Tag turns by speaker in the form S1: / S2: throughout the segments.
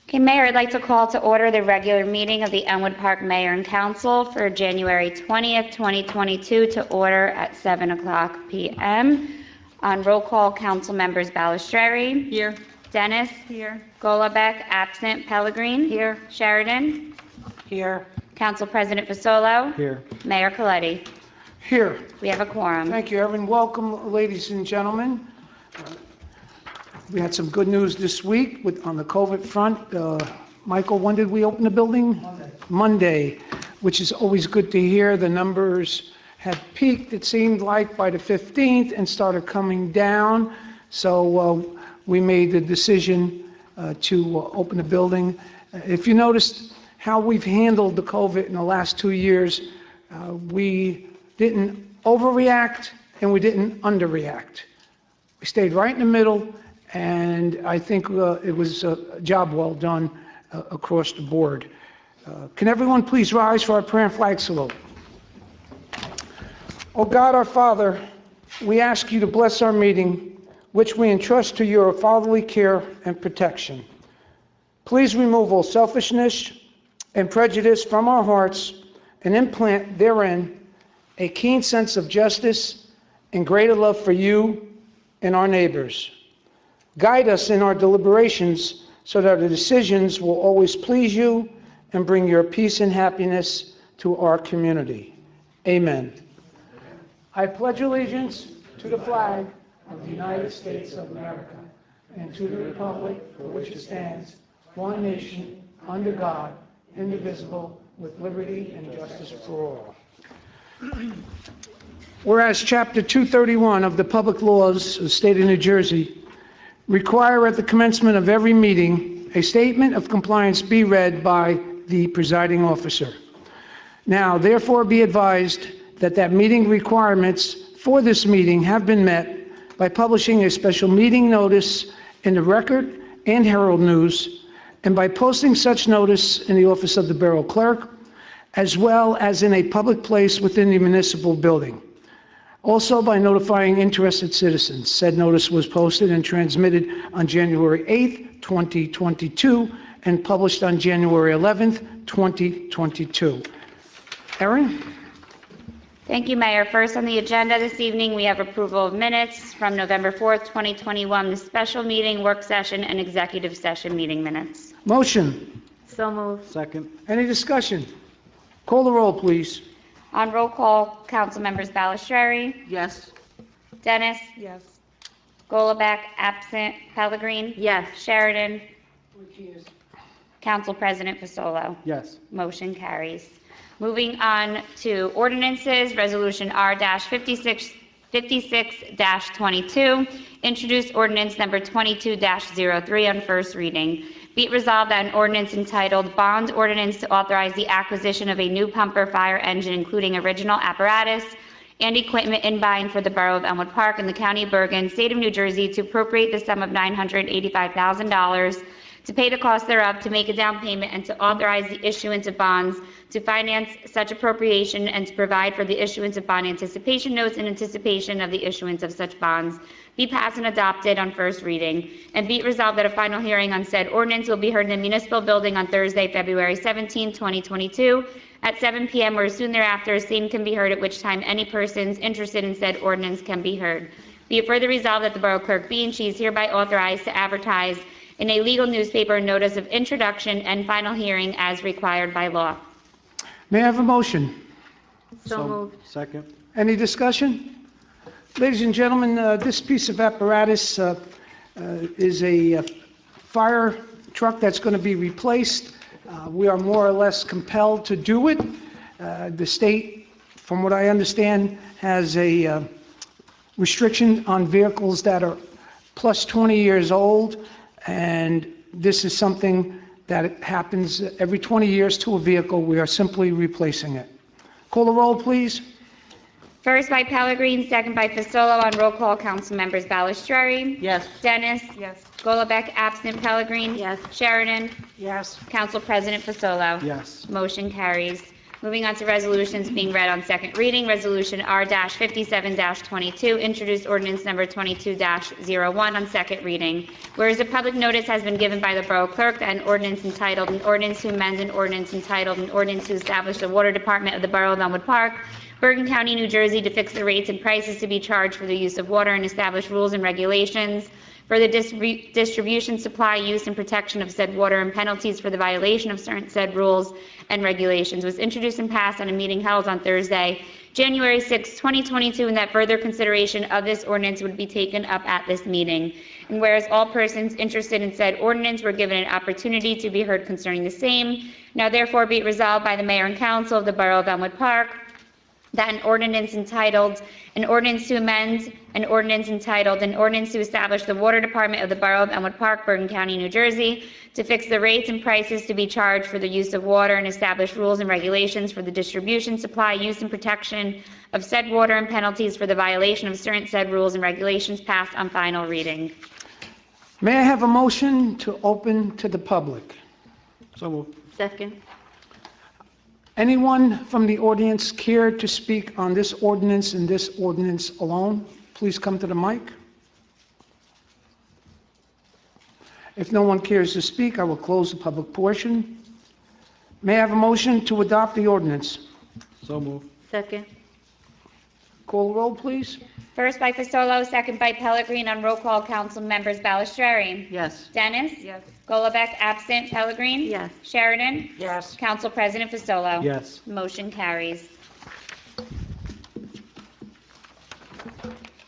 S1: Okay, Mayor, I'd like to call to order the regular meeting of the Elmwood Park Mayor and Council for January 20th, 2022 to order at 7:00 p.m. On roll call, Council members Balistrary.
S2: Here.
S1: Dennis.
S2: Here.
S1: Golobeck, absent. Pellegrin.
S2: Here.
S1: Sheridan.
S2: Here.
S1: Council President Fasolo.
S3: Here.
S1: Mayor Coletti.
S4: Here.
S1: We have a quorum.
S4: Thank you, Erin. Welcome, ladies and gentlemen. We had some good news this week on the COVID front. Michael, when did we open the building? Monday, which is always good to hear. The numbers had peaked, it seemed like, by the 15th and started coming down. So we made the decision to open the building. If you noticed how we've handled the COVID in the last 2 years, we didn't overreact and we didn't underreact. We stayed right in the middle, and I think it was a job well done across the board. Can everyone please rise for our prayer and flag salute? Oh God, our Father, we ask you to bless our meeting, which we entrust to your fatherly care and protection. Please remove all selfishness and prejudice from our hearts and implant therein a keen sense of justice and greater love for you and our neighbors. Guide us in our deliberations so that our decisions will always please you and bring your peace and happiness to our community. Amen. I pledge allegiance to the flag of the United States of America and to the republic for which it stands, one nation, under God, indivisible, with liberty and justice for all. Whereas Chapter 231 of the Public Laws of the State of New Jersey require at the commencement of every meeting a statement of compliance be read by the presiding officer. Now, therefore, be advised that meeting requirements for this meeting have been met by publishing a special meeting notice in the Record and Herald News, and by posting such notice in the office of the Borough Clerk, as well as in a public place within the municipal building. Also by notifying interested citizens. Said notice was posted and transmitted on January 8th, 2022, and published on January 11th, 2022. Erin?
S1: Thank you, Mayor. First on the agenda this evening, we have approval of minutes from November 4th, 2021, the special meeting, work session, and executive session meeting minutes.
S4: Motion.
S1: So moved.
S3: Second.
S4: Any discussion? Call the roll, please.
S1: On roll call, Council members Balistrary.
S2: Yes.
S1: Dennis.
S2: Yes.
S1: Golobeck, absent. Pellegrin.
S2: Yes.
S1: Sheridan. Council President Fasolo.
S3: Yes.
S1: Motion carries. Moving on to ordinances, Resolution R-56-22, introduced ordinance number 22-03 on first reading. Be it resolved that an ordinance entitled Bond Ordinance to authorize the acquisition of a new pumper fire engine, including original apparatus and equipment in buying for the Borough of Elmwood Park in the County of Bergen, State of New Jersey, to appropriate the sum of $985,000 to pay the cost thereof, to make a down payment, and to authorize the issuance of bonds to finance such appropriation, and to provide for the issuance of bond anticipation notes in anticipation of the issuance of such bonds, be passed and adopted on first reading. And be it resolved that a final hearing on said ordinance will be heard in the municipal building on Thursday, February 17, 2022, at 7 p.m. or as soon thereafter, same can be heard, at which time any persons interested in said ordinance can be heard. Be it further resolved that the Borough Clerk be and she is hereby authorized to advertise in a legal newspaper notice of introduction and final hearing as required by law.
S4: May I have a motion?
S1: So moved.
S3: Second.
S4: Any discussion? Ladies and gentlemen, this piece of apparatus is a fire truck that's going to be replaced. We are more or less compelled to do it. The state, from what I understand, has a restriction on vehicles that are plus 20 years old, and this is something that happens every 20 years to a vehicle. We are simply replacing it. Call the roll, please.
S1: First by Pellegrin, second by Fasolo. On roll call, Council members Balistrary.
S2: Yes.
S1: Dennis.
S2: Yes.
S1: Golobeck, absent. Pellegrin.
S2: Yes.
S1: Sheridan.
S2: Yes.
S1: Council President Fasolo.
S3: Yes.
S1: Motion carries. Moving on to resolutions being read on second reading, Resolution R-57-22, introduced ordinance number 22-01 on second reading. Whereas a public notice has been given by the Borough Clerk that an ordinance entitled, an ordinance to amend an ordinance entitled, an ordinance to establish the Water Department of the Borough of Elmwood Park, Bergen County, New Jersey, to fix the rates and prices to be charged for the use of water and establish rules and regulations for the distribution, supply, use, and protection of said water and penalties for the violation of certain said rules and regulations was introduced and passed on a meeting held on Thursday, January 6, 2022, and that further consideration of this ordinance would be taken up at this meeting. And whereas all persons interested in said ordinance were given an opportunity to be heard concerning the same, now therefore be it resolved by the Mayor and Council of the Borough of Elmwood Park that an ordinance entitled, an ordinance to amend, an ordinance entitled, an ordinance to establish the Water Department of the Borough of Elmwood Park, Bergen County, New Jersey, to fix the rates and prices to be charged for the use of water and establish rules and regulations for the distribution, supply, use, and protection of said water and penalties for the violation of certain said rules and regulations passed on final reading.
S4: May I have a motion to open to the public?
S2: So moved.
S3: Second.
S4: Anyone from the audience care to speak on this ordinance and this ordinance alone? Please come to the mic. If no one cares to speak, I will close the public portion. May I have a motion to adopt the ordinance?
S2: So moved.
S3: Second.
S4: Call the roll, please.
S1: First by Fasolo, second by Pellegrin. On roll call, council members Balistrary.
S3: Yes.
S1: Dennis.
S3: Yes.
S1: Golubek, absent. Pellegrin.
S3: Yes.
S1: Sheridan.
S3: Yes.
S1: Council President Fasolo.
S2: Yes.
S1: Motion carries.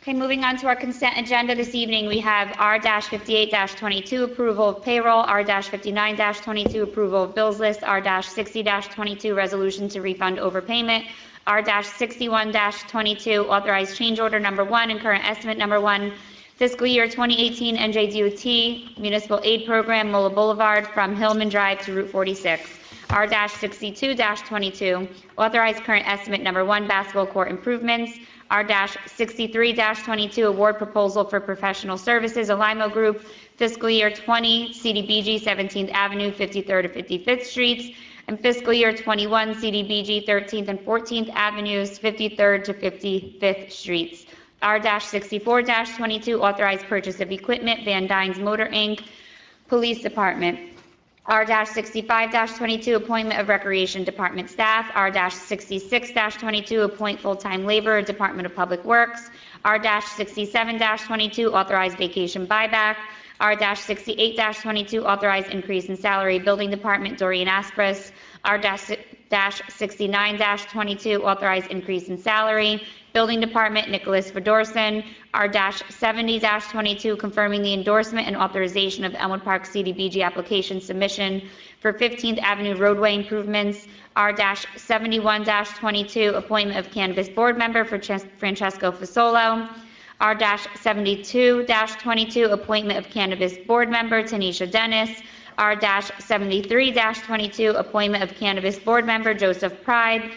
S1: Okay, moving on to our consent agenda this evening, we have R-58-22, approval of payroll, R-59-22, approval of bills list, R-60-22, resolution to refund overpayment, R-61-22, authorized change order number 1 and current estimate number 1, fiscal year 2018 NJDOT Municipal Aid Program, Mola Boulevard, from Hillman Drive to Route 46. R-62-22, authorized current estimate number 1, basketball court improvements, R-63-22, award proposal for professional services, Alimo Group, fiscal year 20, CDBG 17th Avenue, 53rd to 55th Streets, and fiscal year 21, CDBG 13th and 14th Avenues, 53rd to 55th Streets. R-64-22, authorized purchase of equipment, Van Dyne's Motor Inc., Police Department. R-65-22, appointment of Recreation Department staff. R-66-22, appoint full-time laborer, Department of Public Works. R-67-22, authorized vacation buyback. R-68-22, authorized increase in salary, Building Department, Dorian Aspris. R-69-22, authorized increase in salary, Building Department, Nicholas Fedorsen. R-70-22, confirming the endorsement and authorization of Elmwood Park CDBG application submission for 15th Avenue roadway improvements. R-71-22, appointment of Cannabis Board Member for Francesco Fasolo. R-72-22, appointment of Cannabis Board Member Tanisha Dennis. R-73-22, appointment of Cannabis Board Member Joseph Pride.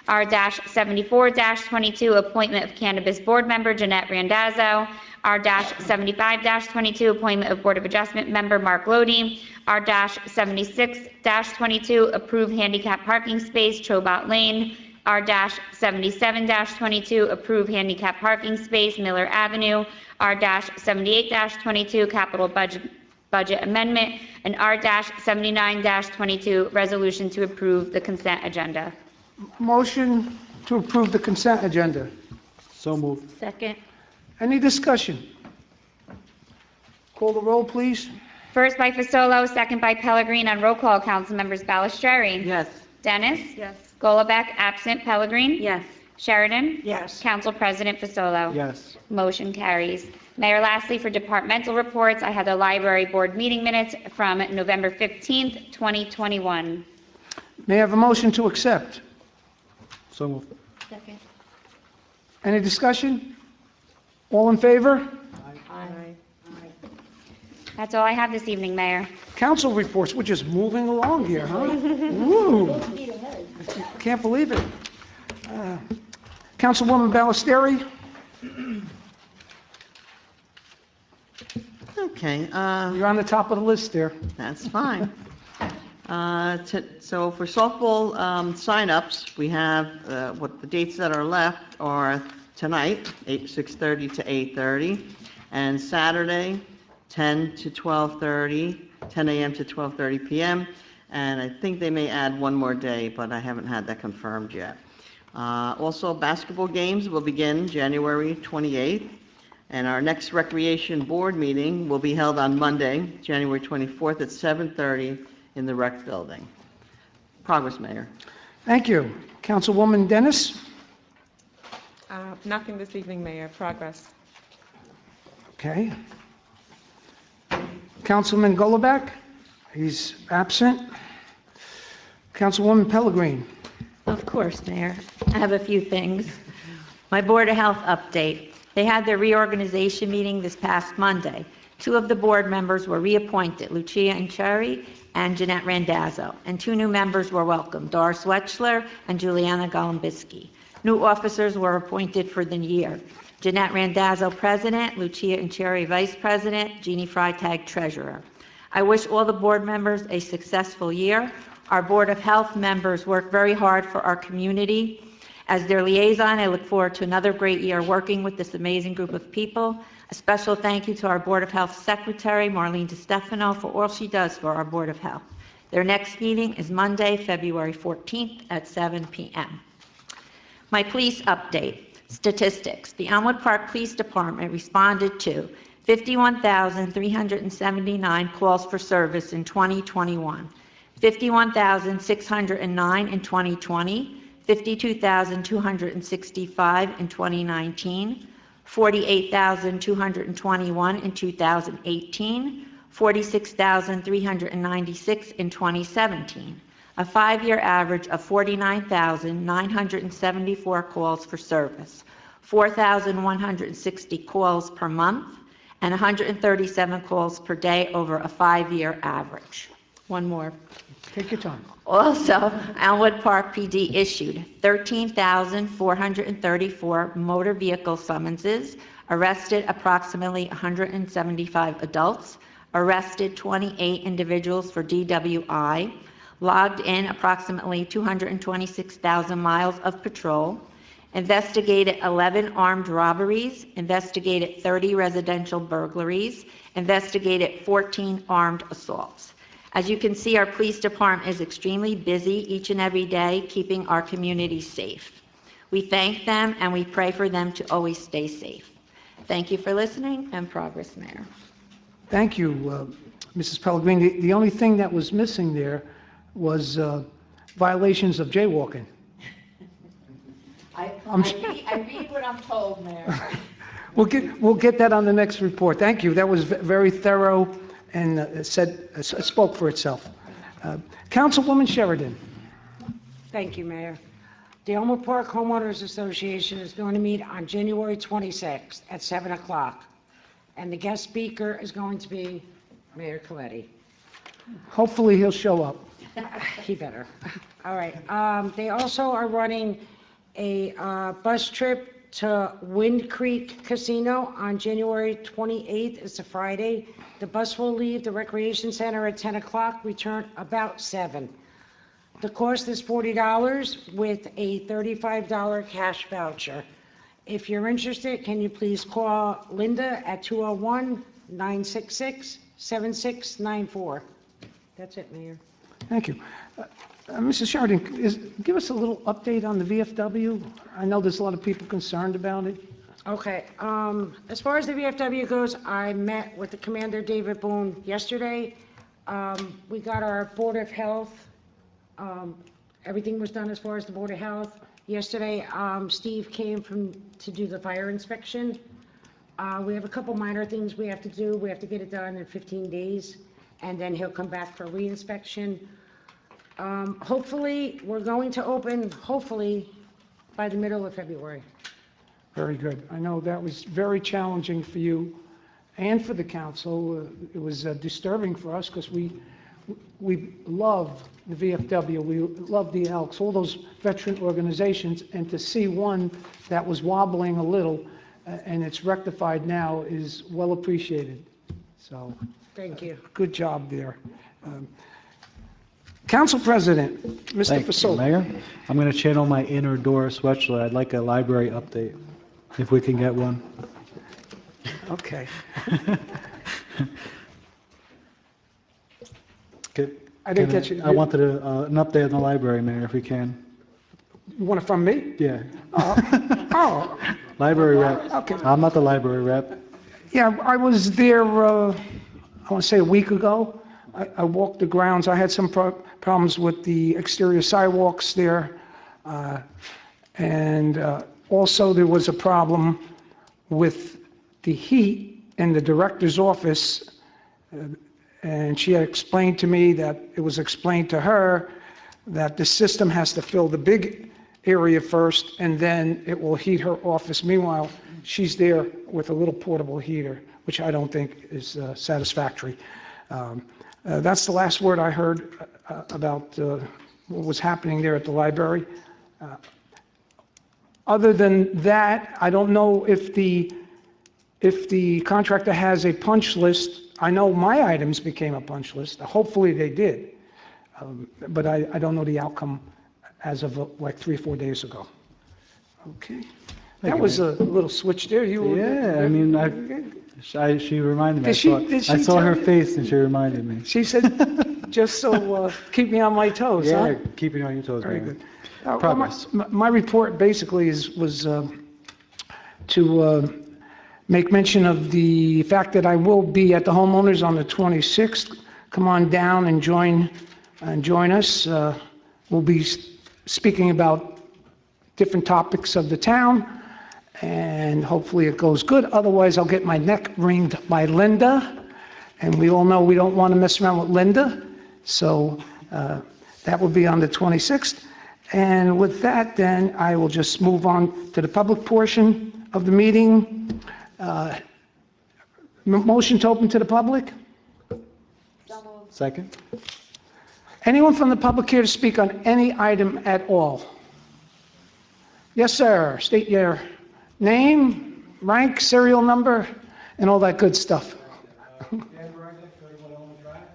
S1: R-74-22, appointment of Cannabis Board Member Jeanette Randazzo. R-75-22, appointment of Board of Adjustment Member Mark Lodi. R-76-22, approve handicap parking space Chobot Lane. R-77-22, approve handicap parking space Miller Avenue. R-78-22, capital budget amendment, and R-79-22, resolution to approve the consent agenda.
S4: Motion to approve the consent agenda.
S2: So moved.
S3: Second.
S4: Any discussion? Call the roll, please.
S1: First by Fasolo, second by Pellegrin. On roll call, council members Balistrary.
S3: Yes.
S1: Dennis.
S3: Yes.
S1: Golubek, absent. Pellegrin.
S3: Yes.
S1: Sheridan.
S3: Yes.
S1: Council President Fasolo.
S2: Yes.
S1: Motion carries. Mayor, lastly, for departmental reports, I have the library board meeting minutes from November 15th, 2021.
S4: May I have a motion to accept?
S2: So moved.
S3: Second.
S4: Any discussion? All in favor?
S3: Aye.
S1: That's all I have this evening, Mayor.
S4: Council reports, we're just moving along here, huh? Woo! Can't believe it. Councilwoman Ballesteri?
S5: Okay,
S4: You're on the top of the list there.
S5: that's fine.
S3: So for softball signups, we have, what the dates that are left are tonight, 6:30 to 8:30, and Saturday, 10 to 12:30, 10 a.m. to 12:30 p.m., and I think they may add one more day, but I haven't had that confirmed yet. Also, basketball games will begin January 28th, and our next recreation board meeting will be held on Monday, January 24th at 7:30 in the rec building. Progress, Mayor.
S4: Thank you. Councilwoman Dennis?
S5: Nothing this evening, Mayor. Progress.
S4: Okay. Councilman Golubak? He's absent. Councilwoman Pellegrin?
S6: Of course, Mayor. I have a few things. My Board of Health update. They had their reorganization meeting this past Monday. 2 of the board members were reappointed, Lucia Ancheri and Jeanette Randazzo, and 2 new members were welcomed, Doris Wechsler and Juliana Golombisky. New officers were appointed for the year. Jeanette Randazzo, President, Lucia Ancheri, Vice President, Jeannie Freitag, Treasurer. I wish all the board members a successful year. Our Board of Health members work very hard for our community. As their liaison, I look forward to another great year working with this amazing group of people. A special thank you to our Board of Health Secretary, Marlene DiStefano, for all she does for our Board of Health. Their next meeting is Monday, February 14th at 7 p.m. My police update. Statistics. The Elmwood Park Police Department responded to 51,379 calls for service in 2021, 51,609 in 2020, 52,265 in 2019, 48,221 in 2018, 46,396 in 2017, a 5-year average of 49,974 calls for service, 4,160 calls per month, and 137 calls per day over a 5-year average. One more.
S4: Take your time.
S6: Also, Elmwood Park PD issued 13,434 motor vehicle summonses, arrested approximately 175 adults, arrested 28 individuals for DWI, logged in approximately 226,000 miles of patrol, investigated 11 armed robberies, investigated 30 residential burglaries, investigated 14 armed assaults. As you can see, our police department is extremely busy each and every day, keeping our community safe. We thank them and we pray for them to always stay safe. Thank you for listening, and progress, Mayor.
S4: Thank you, Mrs. Pellegrini. The only thing that was missing there was violations of jaywalking.
S6: I read what I'm told, Mayor.
S4: We'll get that on the next report. Thank you. That was very thorough and spoke for itself. Councilwoman Sheridan.
S7: Thank you, Mayor. The Elmwood Park Homeowners Association is going to meet on January 26th at 7 o'clock, and the guest speaker is going to be Mayor Coletti.
S4: Hopefully he'll show up.
S7: He better. All right. They also are running a bus trip to Wind Creek Casino on January 28th. It's a Friday. The bus will leave the Recreation Center at 10 o'clock, return about 7. The cost is $40 with a $35 cash voucher. If you're interested, can you please call Linda at 201-966-7694. That's it, Mayor.
S4: Thank you. Mrs. Sheridan, give us a little update on the VFW. I know there's a lot of people concerned about it.
S7: Okay, as far as the VFW goes, I met with the Commander David Boone yesterday. We got our Board of Health. Everything was done as far as the Board of Health. Yesterday, Steve came to do the fire inspection. We have a couple minor things we have to do. We have to get it done in 15 days, and then he'll come back for re-inspection. Hopefully, we're going to open, hopefully, by the middle of February.
S4: Very good. I know that was very challenging for you and for the council. It was disturbing for us because we love the VFW, we love the Elks, all those veteran organizations, and to see one that was wobbling a little and it's rectified now is well appreciated. So,
S7: Thank you.
S4: good job there. Council President, Mr.
S2: Thank you,
S4: Fasoli.
S2: Mayor. I'm going to channel my inner Doris Wetchler. I'd like a library update, if we can get one.
S4: Okay. I didn't catch it.
S2: I wanted an update on the library, Mayor, if we can.
S4: You want it from me?
S2: Yeah.
S4: Oh,
S2: Library rep.
S4: Okay.
S2: I'm not the library rep.
S4: yeah, I was there, I want to say a week ago. I walked the grounds. I had some problems with the exterior sidewalks there. And also there was a problem with the heat in the director's office. And she had explained to me that it was explained to her that the system has to fill the big area first, and then it will heat her office. Meanwhile, she's there with a little portable heater, which I don't think is satisfactory. That's the last word I heard about what was happening there at the library. Other than that, I don't know if the contractor has a punch list. I know my items became a punch list. Hopefully they did. But I don't know the outcome as of like 3 or 4 days ago. Okay. That
S2: you,
S4: was a little switch there.
S2: Yeah, I mean, she reminded me.
S4: Did she
S2: I saw
S4: tell
S2: her
S4: you?
S2: face and she reminded me.
S4: She said, just so, keep me on my toes, huh?
S2: Yeah, keeping on your toes,
S4: Very
S2: Mayor.
S4: good. Well,
S2: Progress.
S4: my report basically was to make mention of the fact that I will be at the homeowners on the 26th. Come on down and join us. We'll be speaking about different topics of the town, and hopefully it goes good. Otherwise, I'll get my neck wringed by Linda, and we all know we don't want to mess around with Linda. So that will be on the 26th. And with that, then, I will just move on to the public portion of the meeting. Motion to open to the public?
S2: Second?
S4: Anyone from the public here to speak on any item at all? Yes, sir. State your name, rank, serial number, and all that good stuff.
S8: Dan Bragdon, 31 Elm Drive.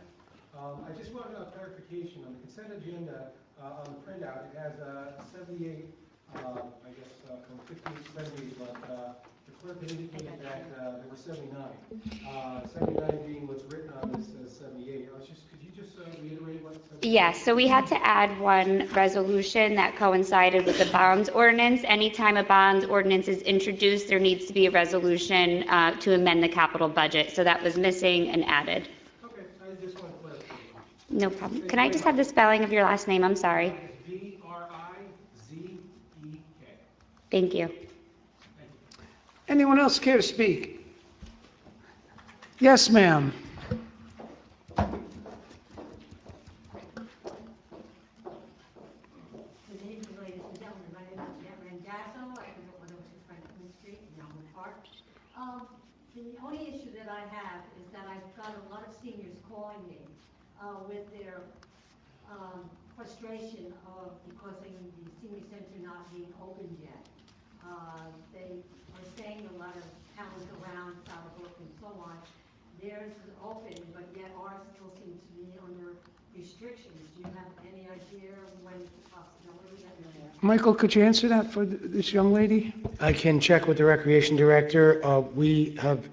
S8: I just wanted a clarification on the consent agenda. On the printout, it has 78, I guess, from 15 to 70, but the clerk had indicated that there were 79. 79 being what's written on this as 78. Could you just reiterate what?
S1: Yes, so we had to add one resolution that coincided with the bonds ordinance. Anytime a bonds ordinance is introduced, there needs to be a resolution to amend the capital budget. So that was missing and added.
S8: Okay, I just want to clarify.
S1: No problem. Can I just have the spelling of your last name? I'm sorry.
S8: Brizek.
S1: Thank you.
S4: Anyone else care to speak? Yes, ma'am.
S9: Good evening, ladies and gentlemen. My name is Jeanette Randazzo. I live at 106 Franklin Street in Elmwood Park. The only issue that I have is that I've got a lot of seniors calling me with their frustration of because the senior center not being opened yet. They are saying a lot of towns around Southbrook and so on, theirs is open, but yet ours still seems to be under restrictions. Do you have any idea when it's a possibility that you're there?
S4: Michael, could you answer that for this young lady?
S10: I can check with the recreation director. We have,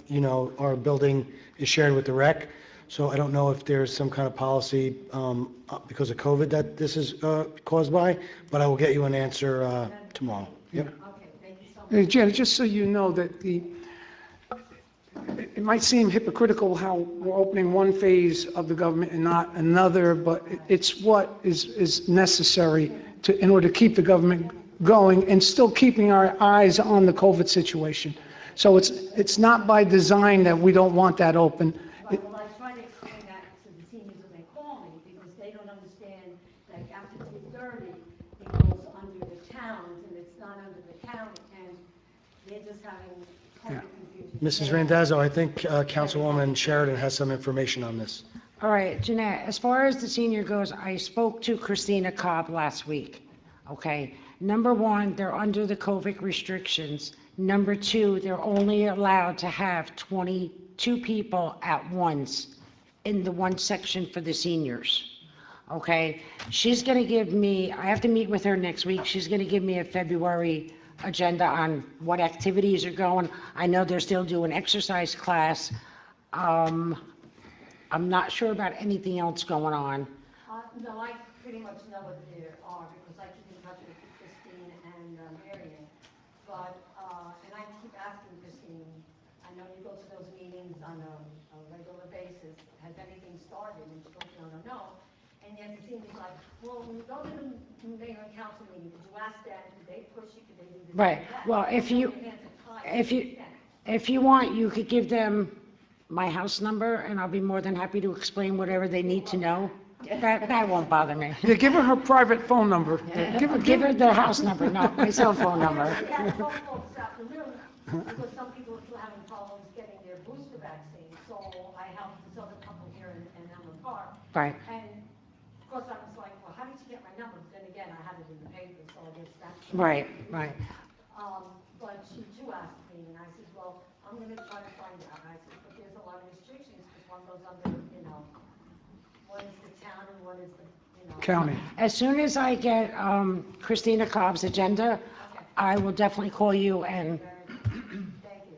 S10: our building is shared with the rec, so I don't know if there's some kind of policy because of COVID that this is caused by, but I will get you an answer tomorrow. Yep.
S9: Okay, thank you so much.
S4: Hey, Janet, just so you know that it might seem hypocritical how we're opening one phase of the government and not another, but it's what is necessary in order to keep the government going and still keeping our eyes on the COVID situation. So it's not by design that we don't want that open.
S9: Right, well, I try to explain that to the seniors when they call me, because they don't understand, like, after 2:30, it goes under the towns, and it's not under the county, and they're just having total confusion.
S10: Mrs. Randazzo, I think Councilwoman Sheridan has some information on this.
S7: All right, Jeanette, as far as the senior goes, I spoke to Christina Cobb last week, okay? Number one, they're under the COVID restrictions. Number two, they're only allowed to have 22 people at once in the one section for the seniors, okay? She's gonna give me, I have to meet with her next week, she's gonna give me a February agenda on what activities are going. I know they're still doing exercise class. I'm not sure about anything else going on.
S9: No, I pretty much know what there are, because I keep in touch with Christine and Marion. But, and I keep asking Christine, I know you go to those meetings on a regular basis, has anything started? And she goes, no, no, no. And yet it seems like, well, when you go to the mayor and council meeting, did you ask them, did they push you, did they do this?
S7: Right,
S9: and that?
S7: well, if you,
S9: Nobody answered time,
S7: if you,
S9: extent.
S7: if you want, you could give them my house number, and I'll be more than happy to explain whatever they need to know. That won't bother me.
S4: Yeah, give her her private phone number.
S7: Give her the house number, not my cell phone number.
S9: We had a phone call this afternoon, because some people are still having problems getting their booster vaccine, so I helped this other couple here in Elmwood Park.
S7: Right.
S9: And of course, I was like, well, how did you get my number? But then again, I had it in the paper, so I guess that's.
S7: Right, right.
S9: But she too asked me, and I said, well, I'm gonna try to find out. And I said, but there's a lot of restrictions, because one goes under, one is the town and one is the,
S4: County.
S7: As soon as I get Christina Cobb's agenda, I will definitely call you and,
S9: Thank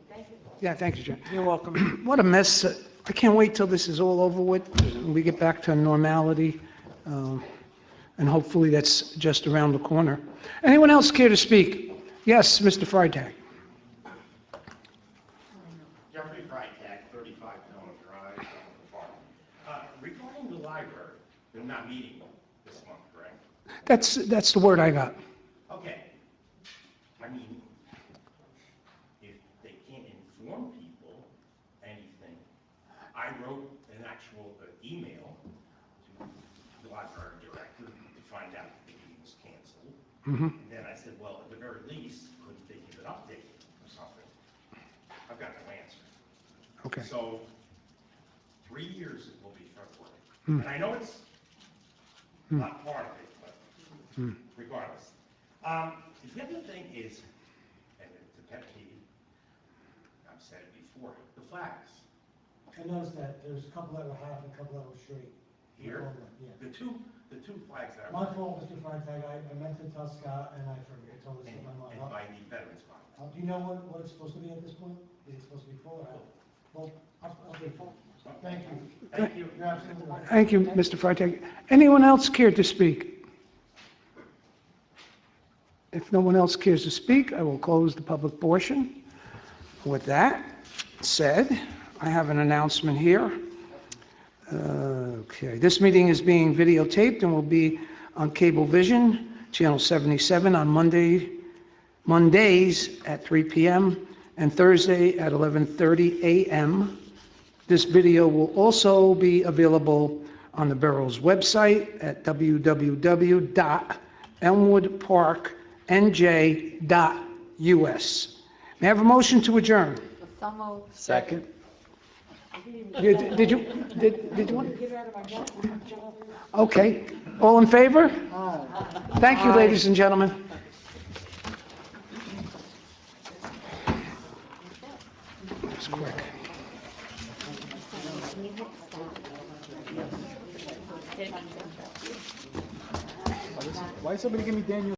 S9: you.
S4: Yeah, thank you, Jen.
S7: you're welcome.
S4: What a mess. I can't wait till this is all over with, and we get back to normality. And hopefully that's just around the corner. Anyone else care to speak? Yes, Mr. Freitag.
S11: Jeffrey Freitag, 35 Pelham Drive, Elmwood Park. Regarding the library, they're not meeting this month, correct?
S4: That's the word I got.
S11: Okay. I mean, if they can't inform people anything, I wrote an actual email to the library director to find out if the meeting was canceled. And then I said, well, at the very least, couldn't they give an update or something? I've got no answer.
S4: Okay.
S11: So, 3 years it will be February. And I know it's not part of it, but regardless. The other thing is, and it's a pet peeve, I've said it before, the flags.
S10: I noticed that there's a couple that were half and a couple that were straight.
S11: Here,
S10: Yeah.
S11: the two flags that
S10: My
S11: are,
S10: fault, Mr. Freitag, I meant to tell Scott and I forget, I totally
S11: and
S10: slipped my mind.
S11: by the Veterans Fund.
S10: Do you know what it's supposed to be at this point? Is it supposed to be full or half? Well, I'll be full. Thank you.
S11: Thank you.
S10: You're absolutely right.
S4: Thank you, Mr. Freitag. Anyone else care to speak? If no one else cares to speak, I will close the public portion. With that said, I have an announcement here. Okay, this meeting is being videotaped and will be on Cablevision, Channel 77, on Mondays at 3 p.m. and Thursday at 11:30 a.m. This video will also be available on the borough's website at www.elmwoodparknj.us. May I have a motion to adjourn?
S2: Second.
S4: Did you want? Okay. All in favor? Thank you, ladies and gentlemen. It's quick.
S2: Why somebody give me Daniel?